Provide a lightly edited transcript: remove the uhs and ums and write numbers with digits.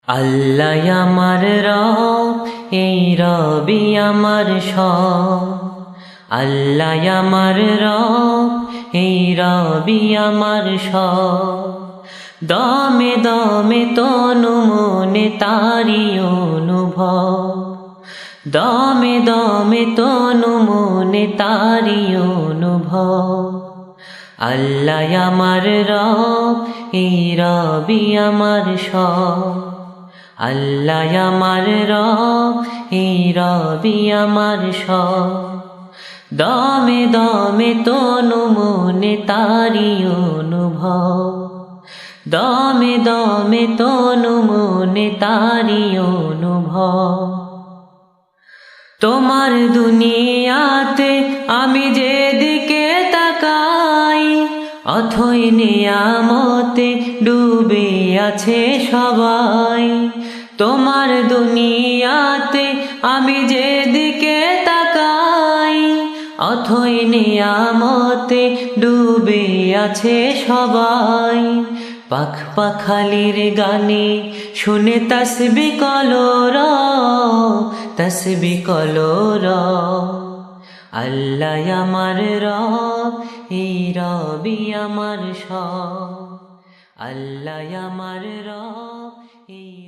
আল্লাহ আমার রব, এই রবি আমার সব। আল্লাহ আমার রব, এই রবি আমার সব। দমে দমে তনু মনে তারি অনুভব, দমে দমে তনু মনে তারি অনুভব। আল্লাহ আমার রব, এই রবি আমার সব। আল্লাহ আমার রব, এই রবি আমার সব। দমে দমে তনু মনে তারি অনুভব, দমে দমে তনু মনে তারি অনুভব। তোমার দুনিয়াতে আমি যেদিকে তাকাই, অথই নিয়ামতে ডুবে আছে সবাই। তোমার দুনিয়াতে আমি যেদিকে তাকাই, অথই নিয়ামতে ডুবে আছে সবাই। পাখ পাখালির গানে শুনে তসবি কলর, তসবি কলর। আল্লাহ আমার রব, এই রবি আমার সব। আল্লাহ আমার রব, এই